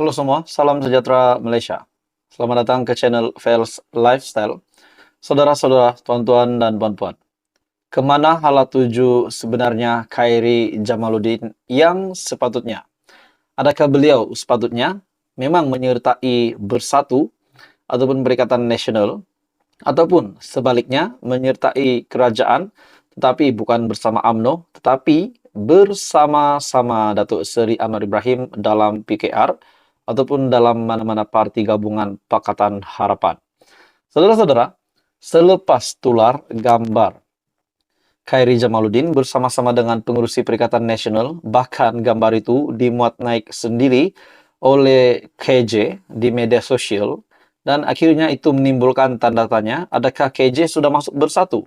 Halo semua, salam sejahtera Malaysia. Selamat datang ke channel Fels Lifestyle. Saudara-saudara, tuan-tuan dan puan-puan. Kemana hala tuju sebenarnya Khairi Jamaluddin yang sepatutnya? Adakah beliau sepatutnya memang menyertai Bersatu ataupun Perikatan Nasional, ataupun sebaliknya menyertai kerajaan tetapi bukan bersama UMNO, tetapi bersama-sama Datuk Seri Anwar Ibrahim dalam PKR ataupun dalam mana-mana parti gabungan Pakatan Harapan. Saudara-saudara, selepas tular gambar Khairi Jamaluddin bersama-sama dengan pengurusi Perikatan Nasional, bahkan gambar itu dimuat naik sendiri oleh KJ di media sosial, dan akhirnya itu menimbulkan tanda tanya, adakah KJ sudah masuk Bersatu?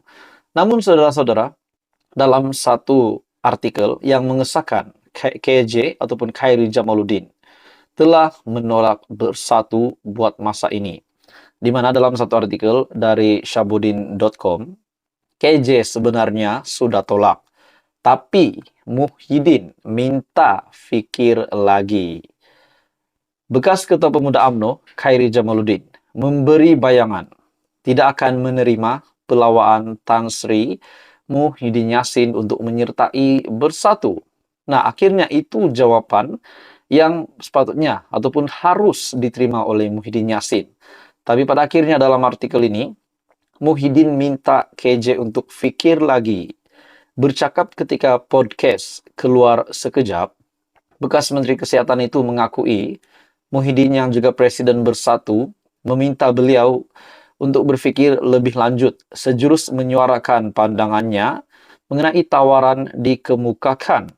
Namun saudara-saudara, dalam satu artikel yang mengesahkan KJ ataupun Khairi Jamaluddin telah menolak Bersatu buat masa ini. Di mana dalam satu artikel dari syabudin.com, KJ sebenarnya sudah tolak, tapi Muhyiddin minta fikir lagi. Bekas Ketua Pemuda UMNO, Khairi Jamaluddin, memberi bayangan tidak akan menerima pelawaan Tan Sri Muhyiddin Yassin untuk menyertai Bersatu. Nah, akhirnya itu jawaban yang sepatutnya ataupun harus diterima oleh Muhyiddin Yassin. Tapi pada akhirnya dalam artikel ini, Muhyiddin minta KJ untuk fikir lagi. Bercakap ketika podcast Keluar Sekejap, bekas Menteri Kesehatan itu mengakui Muhyiddin yang juga Presiden Bersatu meminta beliau untuk berpikir lebih lanjut, sejurus menyuarakan pandangannya mengenai tawaran dikemukakan.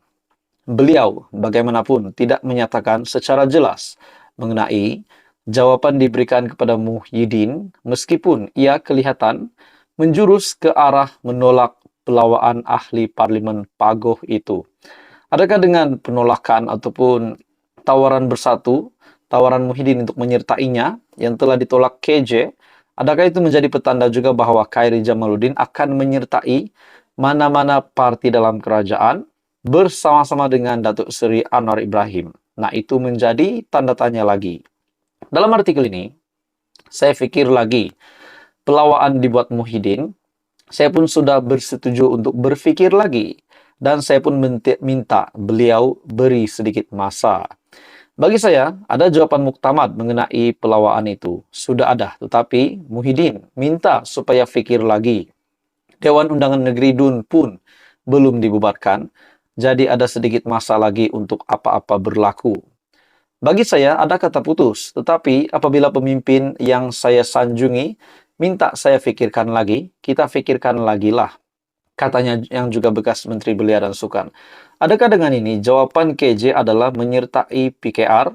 Beliau bagaimanapun tidak menyatakan secara jelas mengenai jawaban diberikan kepada Muhyiddin, meskipun ia kelihatan menjurus ke arah menolak pelawaan ahli Parlimen Pagoh itu. Adakah dengan penolakan ataupun tawaran Bersatu, tawaran Muhyiddin untuk menyertainya yang telah ditolak KJ, adakah itu menjadi petanda juga bahwa Khairi Jamaluddin akan menyertai mana-mana parti dalam kerajaan bersama-sama dengan Datuk Seri Anwar Ibrahim? Nah, itu menjadi tanda tanya lagi. Dalam artikel ini, saya fikir lagi, pelawaan dibuat Muhyiddin, saya pun sudah bersetuju untuk berfikir lagi, dan saya pun minta beliau beri sedikit masa. Bagi saya, ada jawaban muktamad mengenai pelawaan itu. Sudah ada, tetapi Muhyiddin minta supaya fikir lagi. Dewan Undangan Negeri DUN pun belum dibubarkan, jadi ada sedikit masa lagi untuk apa-apa berlaku. Bagi saya, ada kata putus, tetapi apabila pemimpin yang saya sanjungi minta saya fikirkan lagi, kita fikirkan lagi lah. Katanya yang juga bekas Menteri Belia dan Sukan. Adakah dengan ini jawaban KJ adalah menyertai PKR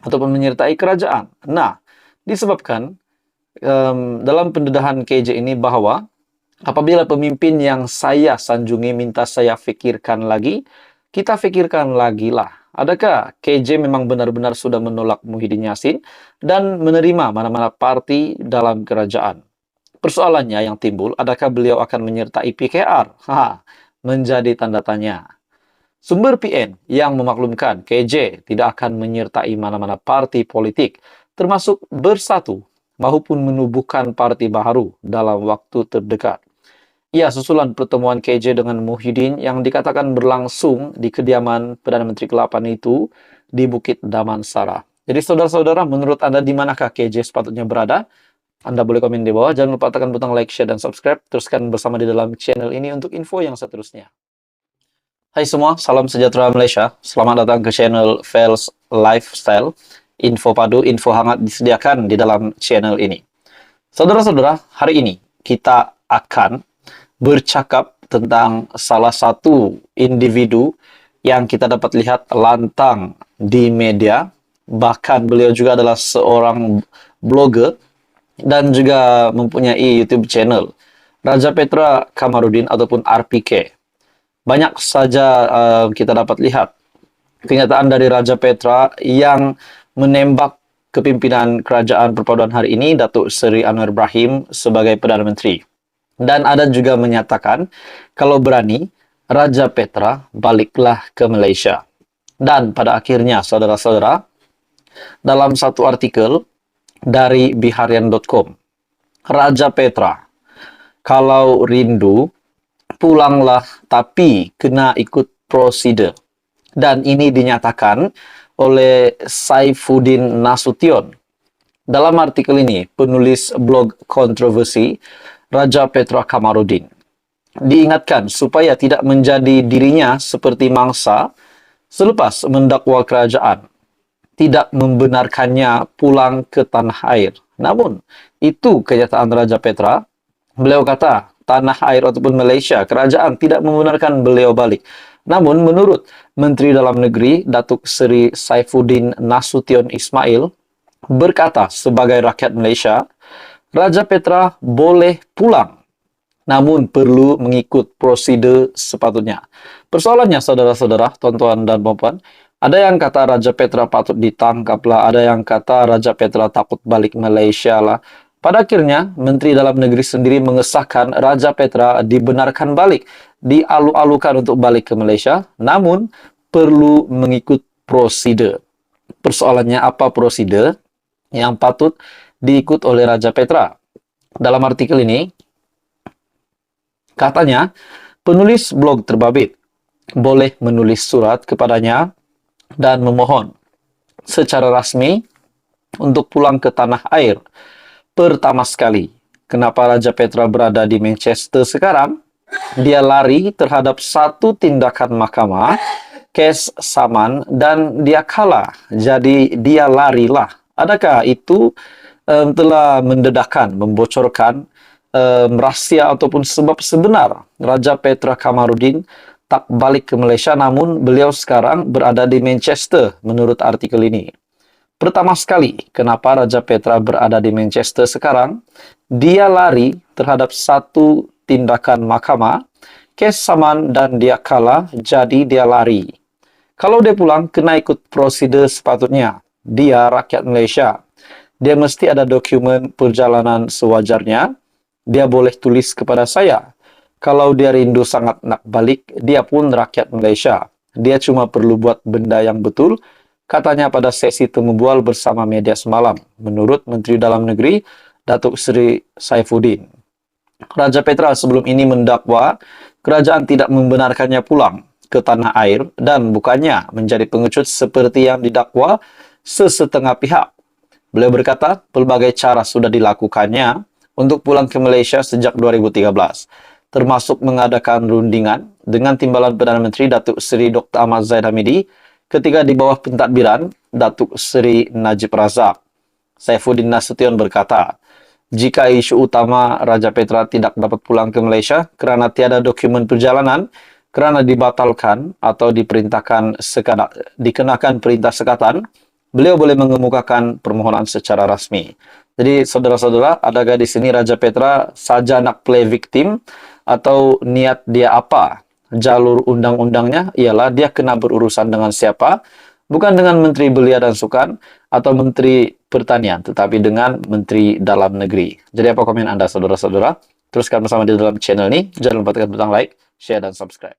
ataupun menyertai kerajaan? Nah, disebabkan dalam pendedahan KJ ini bahwa apabila pemimpin yang saya sanjungi minta saya fikirkan lagi, kita fikirkan lagi lah. Adakah KJ memang benar-benar sudah menolak Muhyiddin Yassin dan menerima mana-mana parti dalam kerajaan? Persoalannya yang timbul, adakah beliau akan menyertai PKR? Menjadi tanda tanya. Sumber PN yang memaklumkan KJ tidak akan menyertai mana-mana parti politik, termasuk Bersatu, maupun menubuhkan parti baru dalam waktu terdekat. Ya, susulan pertemuan KJ dengan Muhyiddin yang dikatakan berlangsung di kediaman Perdana Menteri ke-8 itu di Bukit Damansara. Jadi saudara-saudara, menurut Anda di manakah KJ sepatutnya berada? Anda boleh komen di bawah. Jangan lupa tekan butang like, share, dan subscribe. Teruskan bersama di dalam channel ini untuk info yang seterusnya. Hai semua, salam sejahtera Malaysia. Selamat datang ke channel Fels Lifestyle. Info padu, info hangat disediakan di dalam channel ini. Saudara-saudara, hari ini kita akan bercakap tentang salah satu individu yang kita dapat lihat lantang di media. Bahkan beliau juga adalah seorang blogger dan juga mempunyai YouTube channel, Rajapetra Kamarudin ataupun RPK. Banyak saja kita dapat lihat kenyataan dari Rajapetra yang menembak kepimpinan kerajaan perpaduan hari ini, Datuk Seri Anwar Ibrahim sebagai Perdana Menteri. Dan ada juga menyatakan kalau berani Rajapetra baliklah ke Malaysia. Dan pada akhirnya saudara-saudara, dalam satu artikel dari biharian.com. Raja Petra, kalau rindu, pulanglah tapi kena ikut prosedur. Dan ini dinyatakan oleh Saifuddin Nasution. Dalam artikel ini, penulis blog kontroversi Raja Petra Kamarudin diingatkan supaya tidak menjadi dirinya seperti mangsa selepas mendakwa kerajaan, tidak membenarkannya pulang ke tanah air. Namun, itu kenyataan Raja Petra. Beliau kata, tanah air ataupun Malaysia, kerajaan tidak membenarkan beliau balik. Namun, menurut Menteri Dalam Negeri, Datuk Seri Saifuddin Nasution Ismail, berkata sebagai rakyat Malaysia, Raja Petra boleh pulang, namun perlu mengikut prosedur sepatutnya. Persoalannya, saudara-saudara, tuan-tuan dan puan-puan, ada yang kata Raja Petra patut ditangkap lah, ada yang kata Raja Petra takut balik Malaysia lah. Pada akhirnya, Menteri Dalam Negeri sendiri mengesahkan Raja Petra dibenarkan balik, dialu-alukan untuk balik ke Malaysia, namun perlu mengikut prosedur. Persoalannya apa prosedur yang patut diikut oleh Raja Petra? Dalam artikel ini, katanya, penulis blog terbabit boleh menulis surat kepadanya dan memohon secara rasmi untuk pulang ke tanah air. Pertama sekali, kenapa Raja Petra berada di Manchester sekarang? Dia lari terhadap satu tindakan mahkamah, kes saman, dan dia kalah. Jadi dia larilah. Adakah itu telah mendedahkan, membocorkan rahsia ataupun sebab sebenar Raja Petra Kamarudin tak balik ke Malaysia, namun beliau sekarang berada di Manchester menurut artikel ini? Pertama sekali, kenapa Raja Petra berada di Manchester sekarang? Dia lari terhadap satu tindakan mahkamah, kes saman, dan dia kalah, jadi dia lari. Kalau dia pulang, kena ikut prosedur sepatutnya. Dia rakyat Malaysia. Dia mesti ada dokumen perjalanan sewajarnya. Dia boleh tulis kepada saya. Kalau dia rindu sangat nak balik, dia pun rakyat Malaysia. Dia cuma perlu buat benda yang betul, katanya pada sesi temu bual bersama media semalam, menurut Menteri Dalam Negeri, Datuk Seri Saifuddin. Raja Petra sebelum ini mendakwa kerajaan tidak membenarkannya pulang ke tanah air dan bukannya menjadi pengecut seperti yang didakwa sesetengah pihak. Beliau berkata, pelbagai cara sudah dilakukannya untuk pulang ke Malaysia sejak 2013, termasuk mengadakan rundingan dengan timbalan Perdana Menteri Datuk Seri Dr. Ahmad Zahid Hamidi ketika di bawah pentadbiran Datuk Seri Najib Razak. Saifuddin Nasution berkata, jika isu utama Raja Petra tidak dapat pulang ke Malaysia kerana tiada dokumen perjalanan, kerana dibatalkan atau dikenakan perintah sekatan, beliau boleh mengemukakan permohonan secara rasmi. Jadi, saudara-saudara, adakah di sini Raja Petra saja nak play victim atau niat dia apa? Jalur undang-undangnya ialah dia kena berurusan dengan siapa? Bukan dengan Menteri Belia dan Sukan atau Menteri Pertanian, tetapi dengan Menteri Dalam Negeri. Jadi apa komen Anda, saudara-saudara? Teruskan bersama di dalam channel ini. Jangan lupa tekan butang like, share, dan subscribe.